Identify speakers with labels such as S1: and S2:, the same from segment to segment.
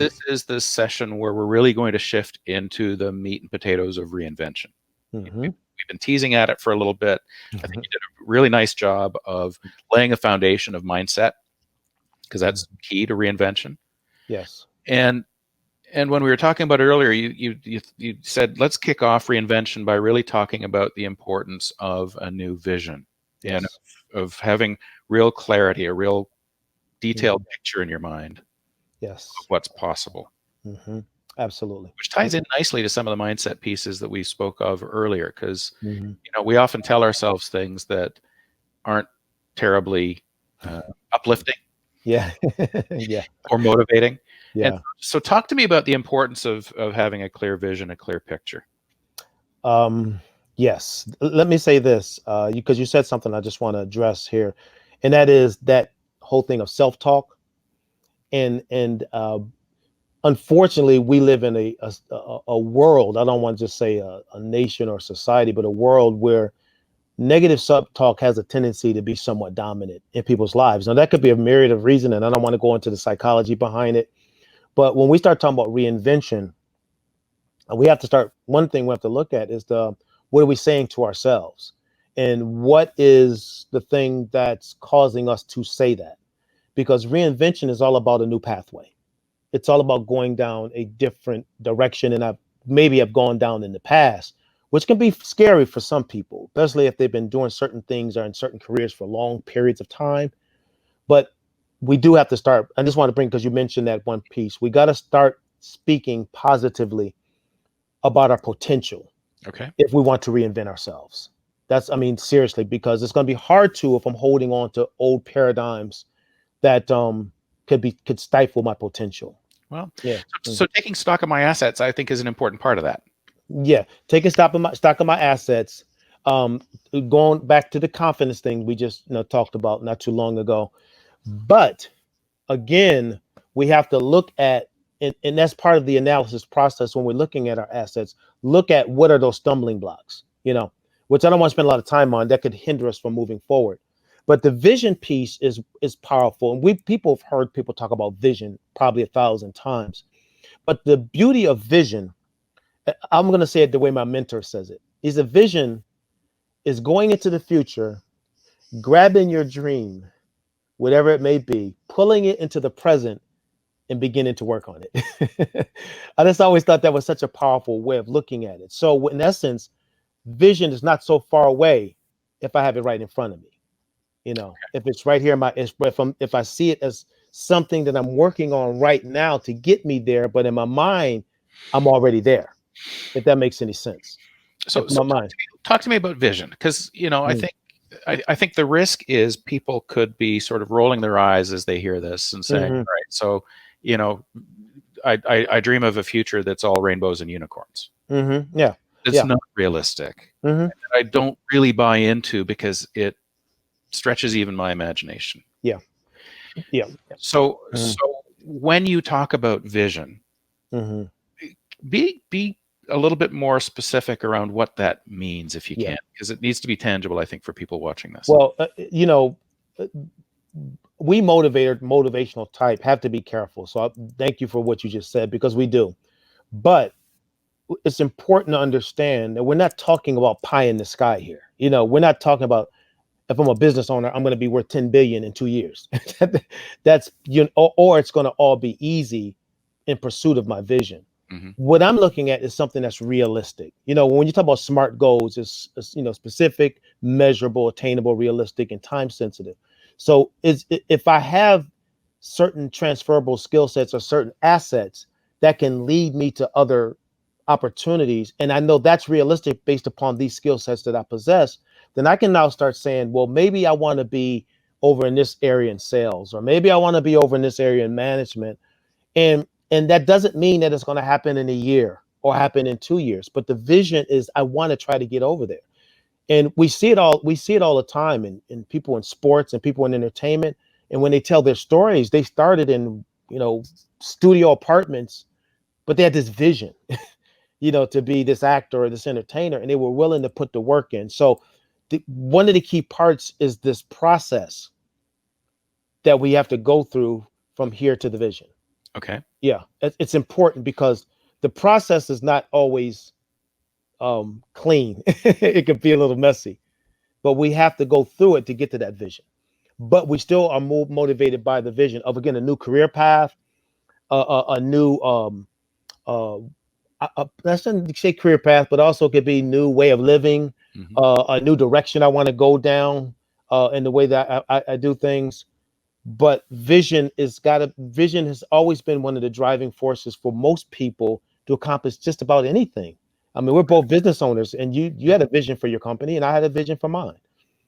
S1: this is the session where we're really going to shift into the meat and potatoes of reinvention. We've been teasing at it for a little bit. I think you did a really nice job of laying a foundation of mindset, because that's key to reinvention.
S2: Yes.
S1: And when we were talking about it earlier, you said, let's kick off reinvention by really talking about the importance of a new vision, and of having real clarity, a real detailed picture in your mind of what's possible.
S2: Absolutely.
S1: Which ties in nicely to some of the mindset pieces that we spoke of earlier, because we often tell ourselves things that aren't terribly uplifting,
S2: yeah.
S1: or motivating.
S2: Yeah.
S1: And so talk to me about the importance of having a clear vision, a clear picture.
S2: Yes. Let me say this, because you said something I just want to address here, and that is that whole thing of self-talk. And unfortunately, we live in a world, I don't want to just say a nation or society, but a world where negative self-talk has a tendency to be somewhat dominant in people's lives. Now, that could be a myriad of reasons, and I don't want to go into the psychology behind it. But when we start talking about reinvention, we have to start, one thing we have to look at is what are we saying to ourselves? And what is the thing that's causing us to say that? Because reinvention is all about a new pathway. It's all about going down a different direction. And I've gone down in the past, which can be scary for some people, especially if they've been doing certain things or in certain careers for long periods of time. But we do have to start. I just want to bring, because you mentioned that one piece, we got to start speaking positively about our potential.
S1: Okay.
S2: If we want to reinvent ourselves. Seriously, because it's going to be hard to, if I'm holding on to old paradigms that could stifle my potential.
S1: Well, so taking stock of my assets, I think, is an important part of that.
S2: Yeah, taking stock of my assets. Going back to the confidence thing we just talked about not too long ago. But again, we have to look at, and that's part of the analysis process when we're looking at our assets. Look at what are those stumbling blocks, which I don't want to spend a lot of time on, that could hinder us from moving forward. But the vision piece is powerful. And people have heard people talk about vision probably 1,000 times. But the beauty of vision, I'm going to say it the way my mentor says it, is a vision is going into the future, grabbing your dream, whatever it may be, pulling it into the present and beginning to work on it. I just always thought that was such a powerful way of looking at it. So in essence, vision is not so far away if I have it right in front of me. If it's right here, if I see it as something that I'm working on right now to get me there, but in my mind, I'm already there. If that makes any sense.
S1: So talk to me about vision, because I think the risk is people could be sort of rolling their eyes as they hear this and saying, all right, so I dream of a future that's all rainbows and unicorns.
S2: Yeah,
S1: it's not realistic. I don't really buy into, because it stretches even my imagination.
S2: Yeah.
S1: So when you talk about vision, be a little bit more specific around what that means, if you can, because it needs to be tangible, I think, for people watching this.
S2: Well, we motivational type have to be careful. So thank you for what you just said, because we do. But it's important to understand that we're not talking about pie in the sky here. We're not talking about, if I'm a business owner, I'm going to be worth 10 billion in 2 years. That's, or it's going to all be easy in pursuit of my vision. What I'm looking at is something that's realistic. When you talk about SMART goals, it's specific, measurable, attainable, realistic, and time sensitive. So if I have certain transferable skill sets or certain assets that can lead me to other opportunities, and I know that's realistic based upon these skill sets that I possess, then I can now start saying, well, maybe I want to be over in this area in sales, or maybe I want to be over in this area in management. And that doesn't mean that it's going to happen in a year or happen in 2 years. But the vision is, I want to try to get over there. And we see it all the time in people in sports and people in entertainment. And when they tell their stories, they started in, studio apartments, but they had this vision, to be this actor or this entertainer, and they were willing to put the work in. So one of the key parts is this process that we have to go through from here to the vision.
S1: Okay.
S2: Yeah, it's important because the process is not always clean. It can be a little messy, but we have to go through it to get to that vision. But we still are more motivated by the vision of, again, a new career path, a new uh, that's not say career path, but also could be new way of living,
S1: Hmm.
S2: a new direction I want to go down in the way that I do things. But vision has always been one of the driving forces for most people to accomplish just about anything. I mean, we're both business owners, and you
S1: Yeah.
S2: had a vision for your company, and I had a vision for mine.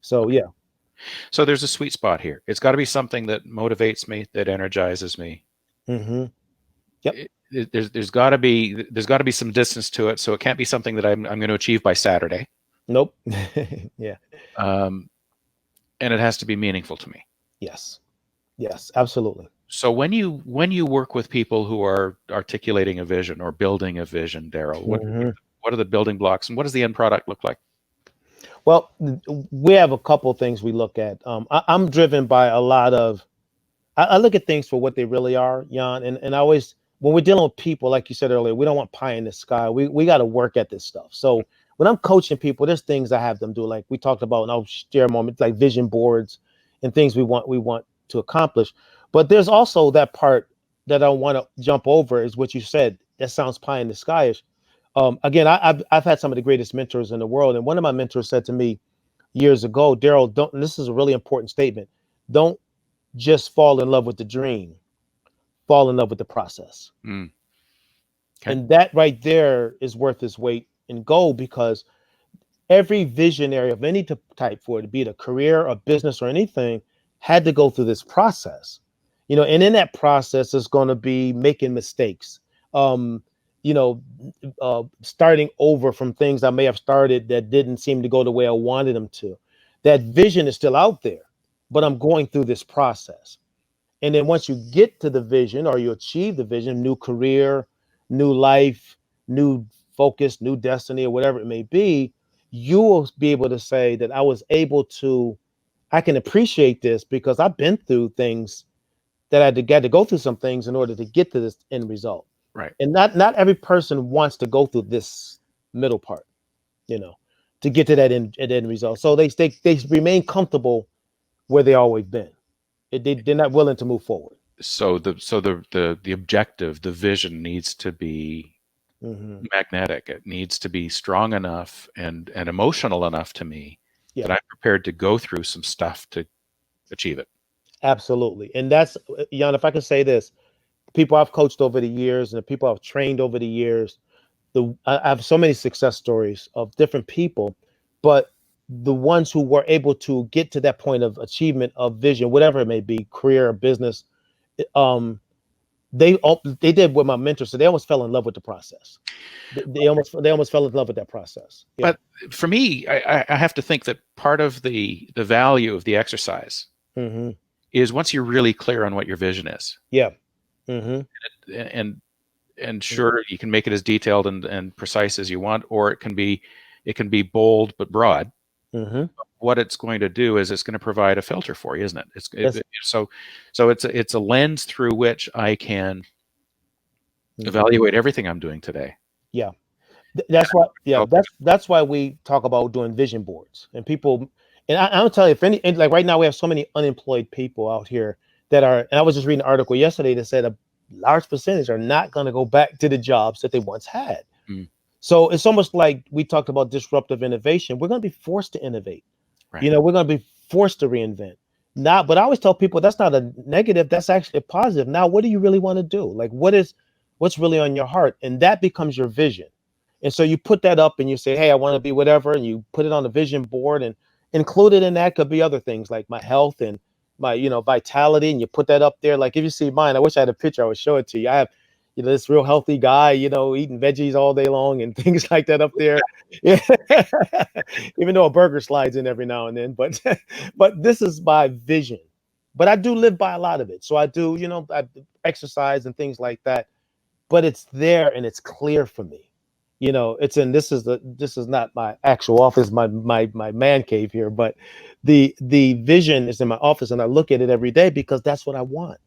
S2: So
S1: Okay.
S2: yeah.
S1: So there's a sweet spot here. It's got to be something that motivates me, that energizes me.
S2: Hmm. Yep.
S1: There's got to be some distance to it. So it can't be something that I'm going to achieve by Saturday.
S2: Nope. Yeah.
S1: Um, and it has to be meaningful to me.
S2: Yes. Yes. Absolutely.
S1: So when you work with people who are articulating a vision or building a vision, Daryl,
S2: Hmm.
S1: what are the building blocks and what does the end product look like?
S2: Well, we have a couple things we look at. I'm driven by a lot of. I look at things for what they really are, Jan, and I always when we're dealing with people, like you said earlier, we don't want pie in the sky. We got to work at this stuff. So when I'm coaching people, there's things I have them do, like we talked about, and I'll share a moment, like vision boards and things we want to accomplish. But there's also that part that I want to jump over is what you said. That sounds pie in the skyish. Again, I've had some of the greatest mentors in the world, and one of my mentors said to me years ago, Daryl, don't. And this is a really important statement. Don't just fall in love with the dream, fall in love with the process.
S1: Mm, okay.
S2: And that right there is worth its weight in gold because every visionary of any type, for it to be it a career, a business, or anything, had to go through this process. And in that process is going to be making mistakes. Um, you know, Starting over from things I may have started that didn't seem to go the way I wanted them to. That vision is still out there, but I'm going through this process. And then once you get to the vision or you achieve the vision, new career, new life, new focus, new destiny, or whatever it may be, you will be able to say that I can appreciate this because I've been through things that I had to go through some things in order to get to this end result.
S1: Right.
S2: And not every person wants to go through this middle part, you know, to get to that end result. So they remain comfortable where they always been. They're not willing to move forward.
S1: So the objective, the vision needs to be
S2: Hmm.
S1: magnetic. It needs to be strong enough and emotional enough to me
S2: Yeah,
S1: that I'm prepared to go through some stuff to achieve it.
S2: absolutely. And that's, Jan, if I can say this, people I've coached over the years and the people I've trained over the years, I have so many success stories of different people, but the ones who were able to get to that point of achievement of vision, whatever it may be, career or business, um, they did what my mentor said. They almost fell in love with the process. They almost fell in love with that process. Yeah.
S1: But for me, I have to think that part of the value of the exercise
S2: Hmm.
S1: is once you're really clear on what your vision is,
S2: Yeah. Hmm.
S1: and and sure you can make it as detailed and precise as you want, or it can be bold but broad.
S2: Hmm.
S1: What it's going to do is it's going to provide a filter for you, isn't it?
S2: That's.
S1: So it's a lens through which I can
S2: Mhm.
S1: evaluate everything I'm doing today.
S2: Yeah. That's why, yeah,
S1: So,
S2: that's why we talk about doing vision boards and people. And I'll tell you, if any, and like right now, we have so many unemployed people out here that are. And I was just reading an article yesterday that said a large percentage are not going to go back to the jobs that they once had.
S1: mm,
S2: So it's almost like we talked about disruptive innovation. We're going to be forced to innovate.
S1: right.
S2: We're going to be forced to reinvent. Not, but I always tell people that's not a negative. That's actually a positive. Now, what do you really want to do? Like, what's really on your heart, and that becomes your vision. And so you put that up, and you say, "Hey, I want to be whatever," and you put it on the vision board, and included in that could be other things like my health and my, vitality, and you put that up there. Like if you see mine, I wish I had a picture. I would show it to you. I have, this real healthy guy, eating veggies all day long and things like that up there. Yeah. Even though a burger slides in every now and then, but but this is my vision. But I do live by a lot of it. So I do, I exercise and things like that. But it's there and it's clear for me. It's in this is not my actual office, my man cave here, but the vision is in my office and I look at it every day because that's what I want.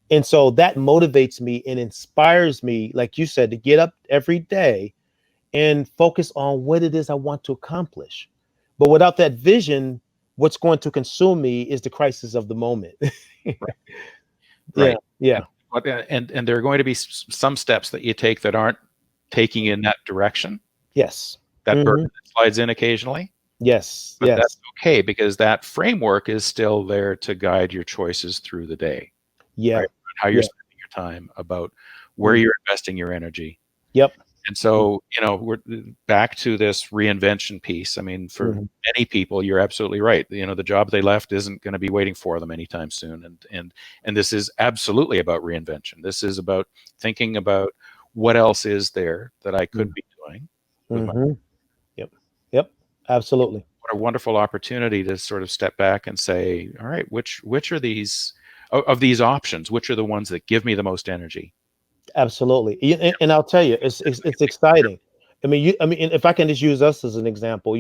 S2: And so that motivates me and inspires me, like you said, to get up every day and focus on what it is I want to accomplish. But without that vision, what's going to consume me is the crisis of the moment.
S1: Right.
S2: Yeah,
S1: Right.
S2: yeah.
S1: And there are going to be some steps that you take that aren't taking in that direction.
S2: Yes.
S1: That burden
S2: Hmm.
S1: that slides in occasionally,
S2: Yes,
S1: but that's
S2: yes.
S1: okay because that framework is still there to guide your choices through the day,
S2: Yeah,
S1: right? How you're
S2: yeah.
S1: spending your time, about where
S2: Mm.
S1: you're investing your energy.
S2: Yep.
S1: And so, we're back to this reinvention piece. I mean, for
S2: Hmm.
S1: many people, you're absolutely right. The job they left isn't going to be waiting for them anytime soon. And this is absolutely about reinvention. This is about thinking about what else is there that I could be doing with my.
S2: Hmm. Yep. Yep. Absolutely.
S1: What a wonderful opportunity to sort of step back and say, all right, which are these of these options? Which are the ones that give me the most energy?
S2: Absolutely. And I'll tell you, it's exciting. I mean, and if I can just use us as an example,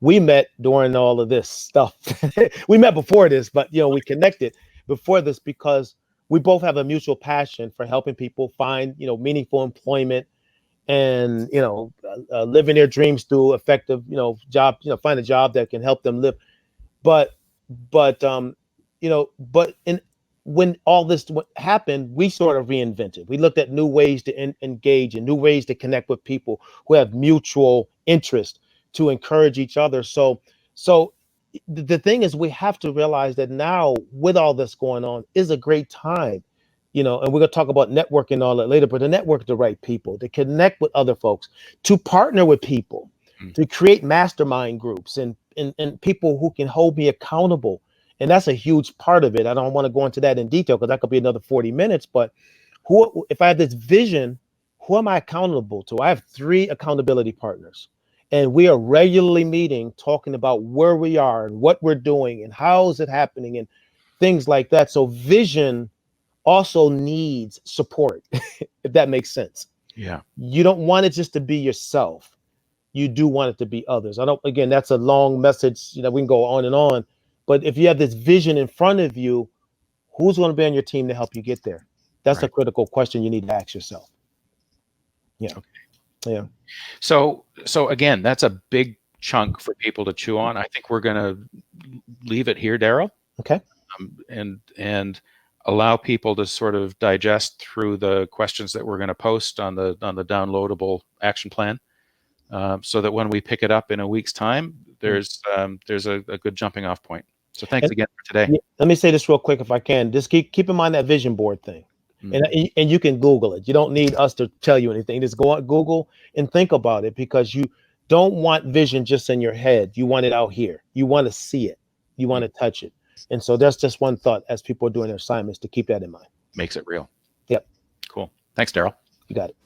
S2: we met during all of this stuff. We met before this, but we connected before this because we both have a mutual passion for helping people find, meaningful employment and, living their dreams through effective, job, find a job that can help them live. But but in when all this happened, we sort of reinvented. We looked at new ways to engage and new ways to connect with people who have mutual interest to encourage each other. So the thing is, we have to realize that now, with all this going on, is a great time. And we're going to talk about networking and all that later, but to network with the right people, to connect with other folks, to partner with people,
S1: Mm,
S2: to create mastermind groups and people who can hold me accountable. And that's a huge part of it. I don't want to go into that in detail because that could be another 40 minutes. But if I have this vision, who am I accountable to? I have 3 accountability partners. And we are regularly meeting, talking about where we are and what we're doing and how is it happening and things like that. So vision also needs support, if that makes sense.
S1: yeah.
S2: You don't want it just to be yourself. You do want it to be others. I don't, again, that's a long message, we can go on and on. But if you have this vision in front of you, who's going to be on your team to help you get there? That's a
S1: Right.
S2: critical question you need to ask yourself. Yeah.
S1: Okay.
S2: Yeah.
S1: So again, that's a big chunk for people to chew on. I think we're going to leave it here, Daryl,
S2: Okay.
S1: and allow people to sort of digest through the questions that we're going to post on the downloadable action plan, so that when we pick it up in a week's time, there's a good jumping off point. So thanks
S2: And
S1: again for today.
S2: yeah, let me say this real quick, if I can. Just keep in mind that vision board thing,
S1: Mm,
S2: and you can Google it. You don't need us to tell you anything. Just go on Google and think about it because you don't want vision just in your head. You want it out here. You want to see it. You want
S1: mm.
S2: to touch it. And so that's just one thought as people are doing their assignments to keep that in mind.
S1: Makes it real.
S2: Yep,
S1: Cool. Thanks, Daryl.
S2: you got it.